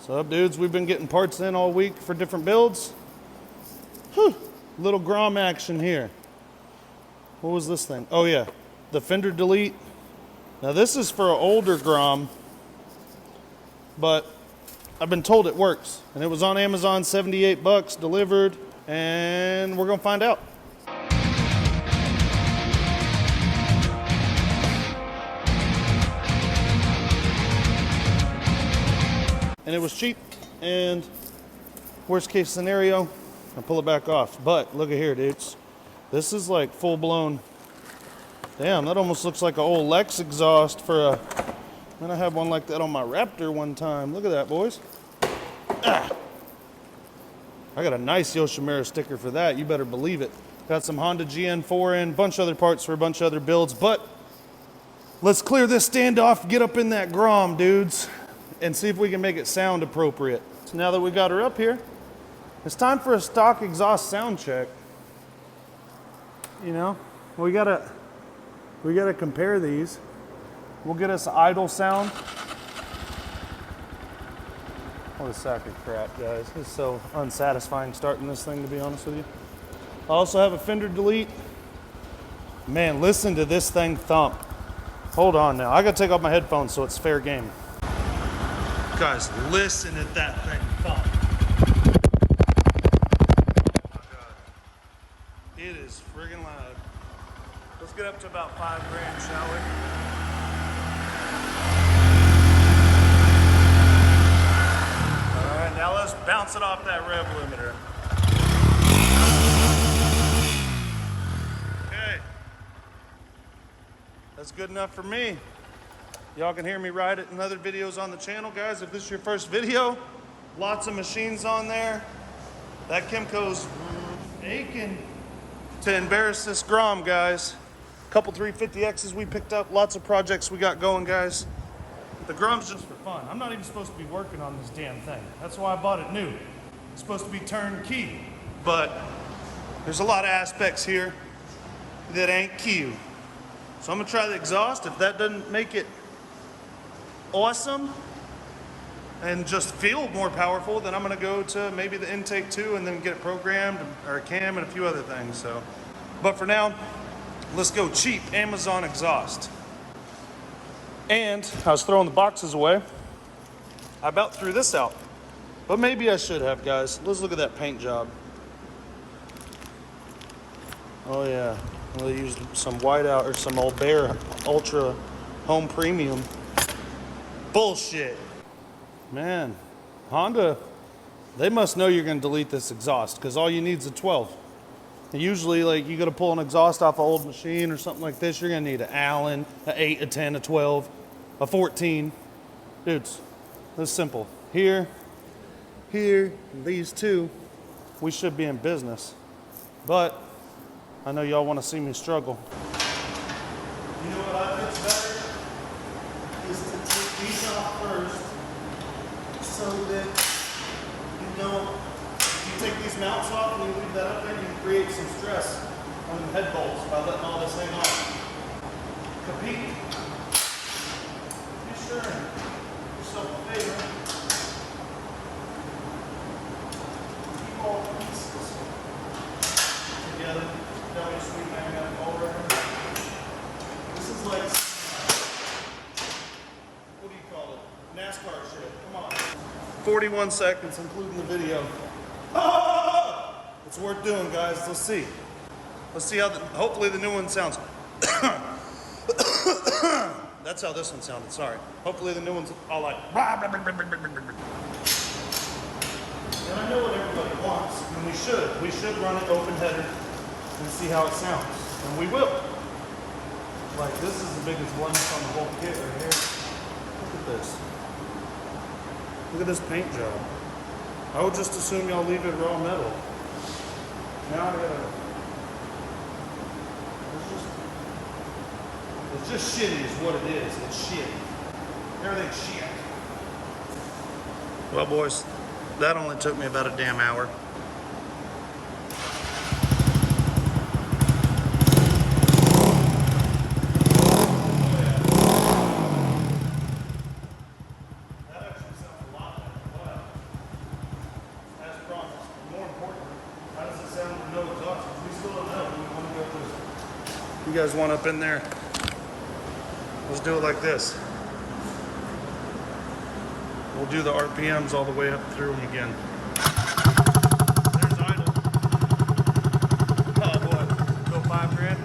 What's up, dudes? We've been getting parts in all week for different builds. Whew. Little Grom action here. What was this thing? Oh yeah, the Fender delete. Now this is for an older Grom, but I've been told it works. And it was on Amazon, 78 bucks, delivered, and we're gonna find out. And it was cheap, and worst case scenario, I pull it back off. But look at here, dudes. This is like full blown. Damn, that almost looks like an old Lex exhaust for a, man, I had one like that on my Raptor one time. Look at that, boys. Ah. I got a nice Yoshimura sticker for that, you better believe it. Got some Honda GN4 and a bunch of other parts for a bunch of other builds, but let's clear this standoff, get up in that Grom, dudes, and see if we can make it sound appropriate. So now that we got her up here, it's time for a stock exhaust sound check. You know, we gotta compare these. We'll get us idle sound. What a sack of crap, guys. It's so unsatisfying starting this thing, to be honest with you. I also have a Fender delete. Man, listen to this thing thump. Hold on now. I gotta take off my headphones so it's fair game. Guys, listen at that thing thump. Oh my God. It is friggin' loud. Let's get up to about $5 grand, shall we? All right, now let's bounce it off that rev limiter. Okay. That's good enough for me. Y'all can hear me ride it in other videos on the channel, guys. If this is your first video, lots of machines on there. That Kimco's aching to embarrass this Grom, guys. Couple 350Xs we picked up, lots of projects we got going, guys. The Grom's just for fun. I'm not even supposed to be working on this damn thing. That's why I bought it new. It's supposed to be turnkey, but there's a lot of aspects here that ain't cute. So I'm gonna try the exhaust. If that doesn't make it awesome and just feel more powerful, then I'm gonna go to maybe the intake 2 and then get it programmed, or a cam and a few other things. So, but for now, let's go cheap Amazon exhaust. And I was throwing the boxes away. I about threw this out, but maybe I should have, guys. Let's look at that paint job. Oh yeah, well, they used some whiteout or some Old Bear Ultra Home Premium. Bullshit. Man, Honda, they must know you're gonna delete this exhaust, because all you need is a 12. And usually, like, you gotta pull an exhaust off an old machine or something like this, you're gonna need an Allen, an 8, a 10, a 12, a 14. Dudes, this is simple. Here, and these two, we should be in business. But I know y'all wanna see me struggle. You know what I think's better? Is to take these off first, so that you don't, if you take these mounts off and you leave that up there, you create some stress on the head bolts by letting all this hang off. Compete. Be sure and do yourself a favor. Keep all the pieces together. Don't be sweet man, got it all right. This is like, what do you call it? NASCAR shit. Come on. 41 seconds, including the video. Oh! It's worth doing, guys. Let's see. Let's see how hopefully the new one sounds. That's how this one sounded, sorry. Hopefully the new one's all like. And I know what everybody wants, and we should. We should run it open header and see how it sounds. And we will. Like, this is the biggest blemish on the whole kit right here. Look at this. Look at this paint job. I would just assume y'all leave it raw metal. Now I gotta. It's just shitty is what it is. It's shit. Everything's shit. Well, boys, that only took me about a damn hour. That actually sounds a lot better. you guys want up in there, let's do it like this. We'll do the RPMs all the way up through them again. There's idle. Oh boy, go $5 grand.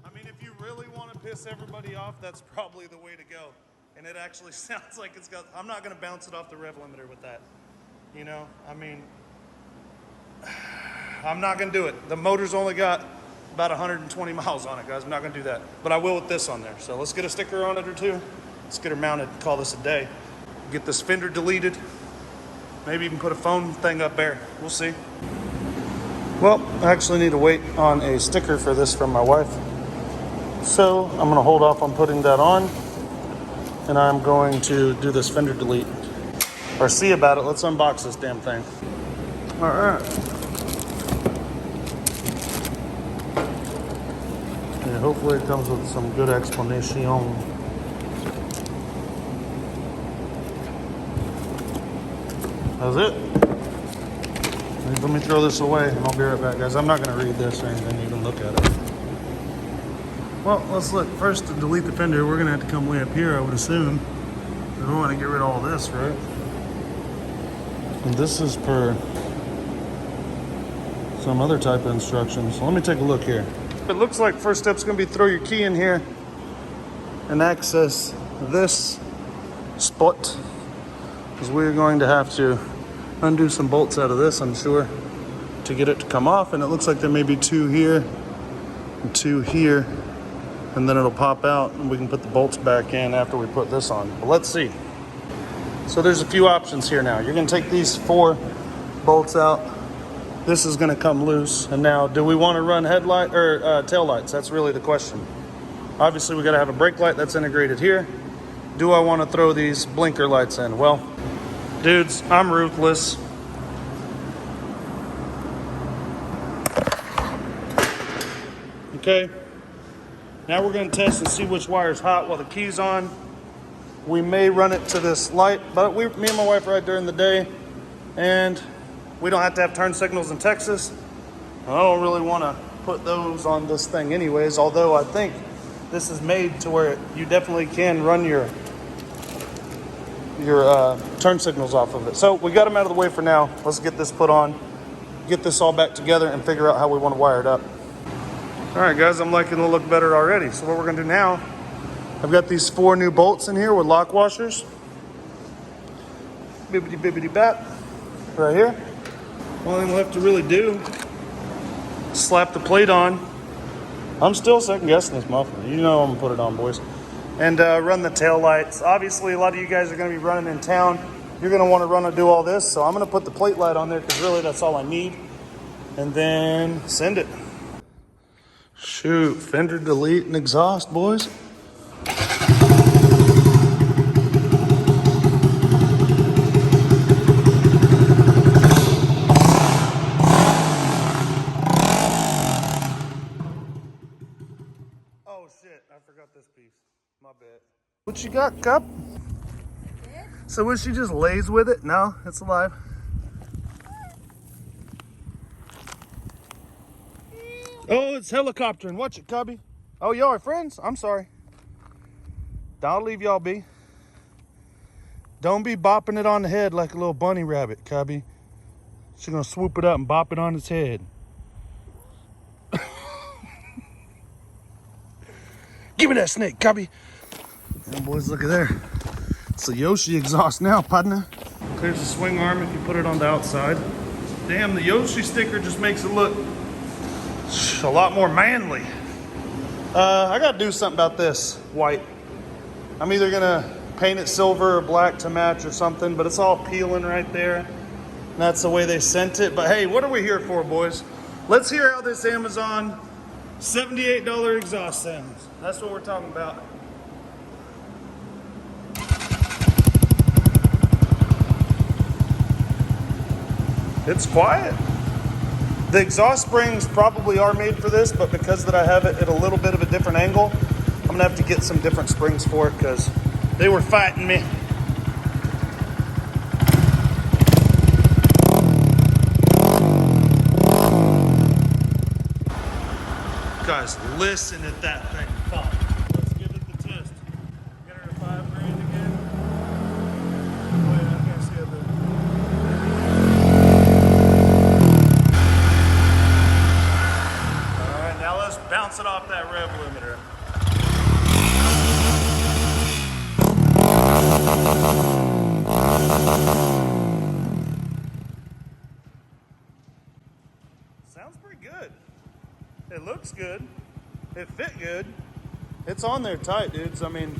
I mean, if you really want to piss everybody off, that's probably the way to go. And it actually sounds like it's got, I'm not gonna bounce it off the rev limiter with that. You know, I mean, I'm not gonna do it. The motor's only got about 120 miles on it, guys. I'm not gonna do that. But I will with this on there. So let's get a sticker on it or two. Let's get her mounted, call this a day. Get this fender deleted. Maybe even put a phone thing up there. We'll see. Well, I actually need to wait on a sticker for this from my wife. So I'm gonna hold off on putting that on. And I'm going to do this fender delete. Or see about it. Let's unbox this damn thing. All right. Yeah, hopefully it comes with some good explanation. That's it. Let me throw this away and I'll be right back, guys. I'm not going to read this or anything. You can look at it. Well, let's look. First, to delete the fender, we're going to have to come way up here, I would assume. We want to get rid of all this, right? And this is per some other type of instructions. So let me take a look here. It looks like first step's going to be throw your key in here and access this spot, because we're going to have to undo some bolts out of this, I'm sure, to get it to come off. And it looks like there may be two here and two here, and then it'll pop out and we can put the bolts back in after we put this on. But let's see. So there's a few options here now. You're going to take these 4 bolts out. This is going to come loose. And now, do we want to run headlight or tail lights? That's really the question. Obviously, we got to have a brake light that's integrated here. Do I want to throw these blinker lights in? Well, dudes, I'm ruthless. Okay. Now we're going to test and see which wire's hot while the key's on. We may run it to this light, but me and my wife ride during the day, and we don't have to have turn signals in Texas. I don't really want to put those on this thing anyways, although I think this is made to where you definitely can run your turn signals off of it. So we got them out of the way for now. Let's get this put on, get this all back together, and figure out how we want to wire it up. All right, guys, I'm liking the look better already. So what we're gonna do now, I've got these 4 new bolts in here with lock washers. Bibbity bibbity bap, right here. Only thing we'll have to really do, slap the plate on. I'm still second guessing this muffler. You know I'm gonna put it on, boys. And run the tail lights. Obviously, a lot of you guys are gonna be running in town. You're gonna wanna run and do all this. So I'm gonna put the plate light on there because really that's all I need. And then send it. Shoot, fender delete and exhaust, boys. Oh shit, I forgot this piece. My bad. What you got, Cup? So what, she just lays with it? No, it's alive. Oh, it's helicoptering. Watch it, Cubby. Oh, y'all are friends? I'm sorry. I'll leave y'all be. Don't be bopping it on the head like a little bunny rabbit, Cubby. She's gonna swoop it up and bop it on its head. Give me that snake, Cubby. Yeah, boys, look at there. It's a Yoshi exhaust now, partner. There's the swing arm if you put it on the outside. Damn, the Yoshi sticker just makes it look a lot more manly. I gotta do something about this white. I'm either gonna paint it silver or black to match or something, but it's all peeling right there. And that's the way they sent it. But hey, what are we here for, boys? Let's hear how this Amazon $78 exhaust sounds. That's what we're talking about. It's quiet. The exhaust springs probably are made for this, but because that I have it at a little bit of a different angle, I'm gonna have to get some different springs for it because they were fighting me. guys, listen at that thing pump. Let's give it the test. Get her to 5 grand again. Wait, I can't see it there. All right, now let's bounce it off that rev limiter. Sounds pretty good. It looks good. It fit good. It's on there tight, dudes. I mean,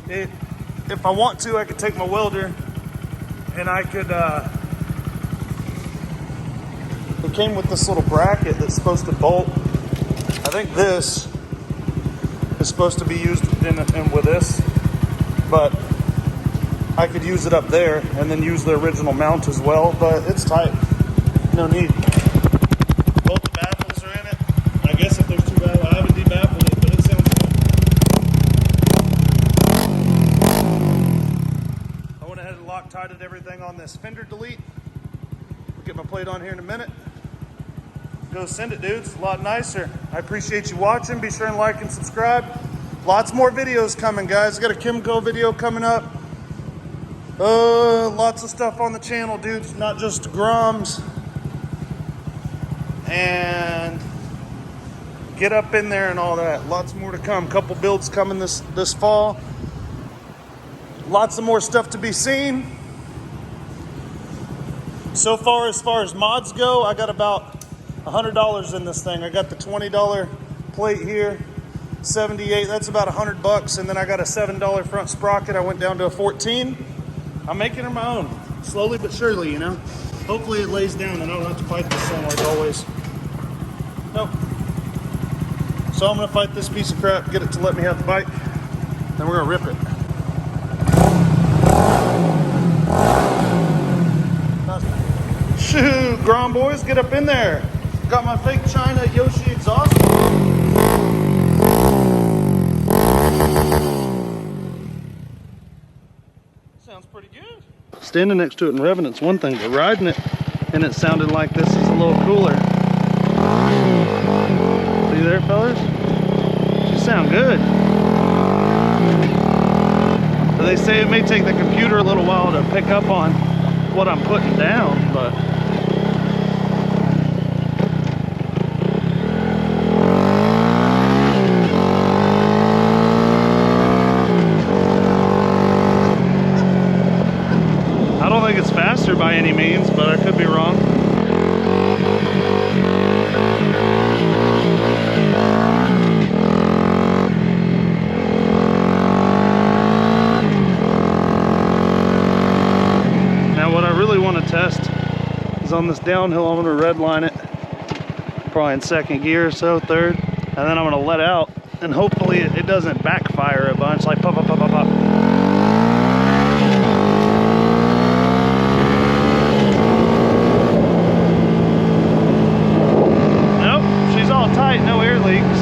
if I want to, I could take my welder and I could, it came with this little bracket that's supposed to bolt. I think this is supposed to be used in with this, but I could use it up there and then use the original mount as well, but it's tight. No need. Both the baffles are in it. I guess if there's 2 baffles, I haven't debaffled it, but it sounds good. I went ahead and Loctited everything on this Fender delete. I'll get my plate on here in a minute. Go send it, dudes. A lot nicer. I appreciate you watching. Be sure and like and subscribe. Lots more videos coming, guys. Got a Kimco video coming up. Lots of stuff on the channel, dudes. Not just Groms. And get up in there and all that. Lots more to come. Couple builds coming this fall. Lots of more stuff to be seen. So far as mods go, I got about $100 in this thing. I got the $20 plate here, 78. That's about $100, and then I got a $7 front sprocket. I went down to a 14. I'm making it my own, slowly but surely, you know. Hopefully it lays down and I don't have to fight this thing like always. Nope. So I'm gonna fight this piece of crap, get it to let me have the bike, then we're gonna rip it. Shoot, Grom boys, get up in there. Got my fake China Yoshi exhaust. Sounds pretty good. Standing next to it and revving it's one thing, but riding it and it sounded like this is a little cooler. See there, fellas? She sound good. But they say it may take the computer a little while to pick up on what I'm putting down, but I don't think it's faster by any means, but I could be wrong. Now what I really want to test is on this downhill. I'm going to redline it probably in 2nd gear or so, 3rd, and then I'm going to let out and hopefully it doesn't backfire a bunch like pop, pop, pop, pop, pop. No air leaks.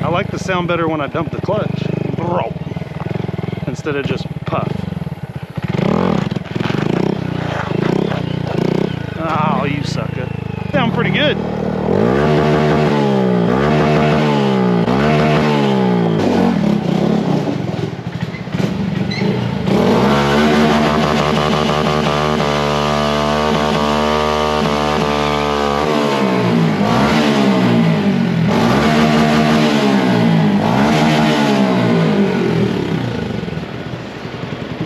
I like the sound better when I dump the clutch instead of just puff. Oh, you sucker. Sound pretty good.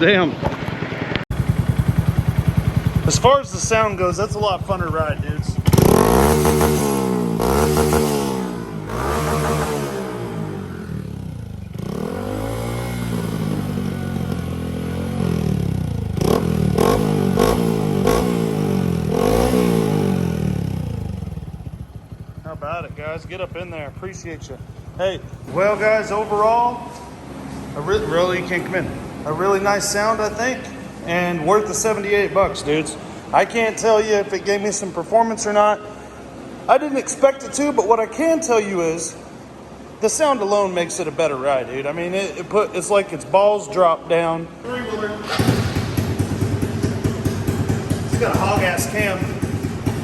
Damn. As far as the sound goes, that's a lot fun to ride, dudes. How about it, guys? Get up in there. Appreciate you. Hey, well, guys, overall, really, you can't come in. A really nice sound, I think, and worth the 78 bucks, dudes. I can't tell you if it gave me some performance or not. I didn't expect it to, but what I can tell you is the sound alone makes it a better ride, dude. I mean, it's like its balls drop down. 3-wheeler. It's got a hog-ass cam.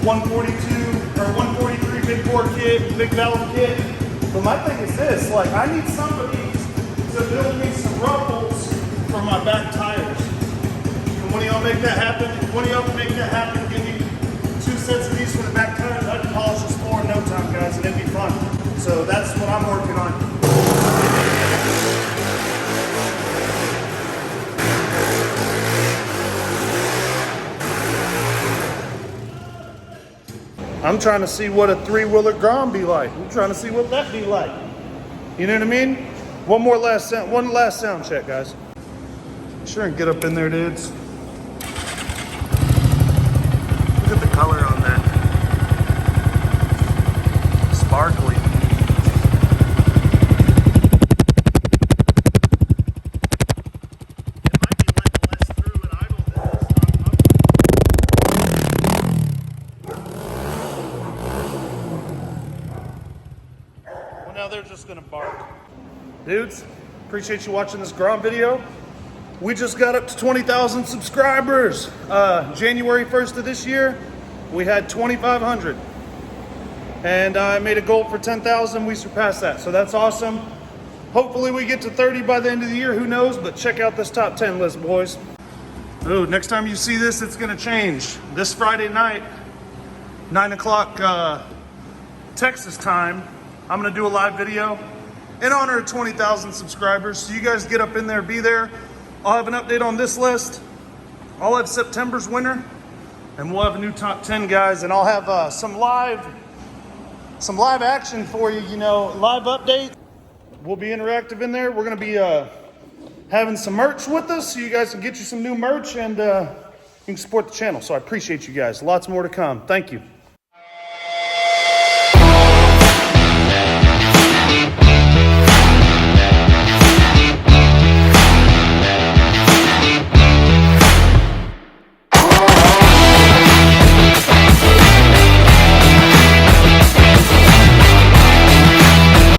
142 or 143 big bore kit, big valve kit. But my thing is this, like I need somebody to build me some ruffles for my back tires. And when y'all make that happen, give me 2 sets of these for the back tires. I can polish this floor in no time, guys, and it'd be fun. So that's what I'm working on. I'm trying to see what a 3-wheeler Grom be like. I'm trying to see what that be like. You know what I mean? One last sound check, guys. Sure and get up in there, dudes. Look at the color on that. Sparkly. It might be letting less through and idle than this. Well, now they're just gonna bark. Dudes, appreciate you watching this Grom video. We just got up to 20,000 subscribers. January 1st of this year, we had 2,500. And I made a goal for 10,000, we surpassed that. So that's awesome. Hopefully we get to 30 by the end of the year, who knows? But check out this top 10 list, boys. Ooh, next time you see this, it's gonna change. This Friday night, 9 o'clock Texas time, I'm gonna do a live video in honor of 20,000 subscribers. So you guys get up in there, be there. I'll have an update on this list. I'll have September's winner, and we'll have a new top 10, guys. And I'll have some live action for you. You know, live update. We'll be interactive in there. We're gonna be having some merch with us, so you guys can get you some new merch and you can support the channel. So I appreciate you guys. Lots more to come. Thank you.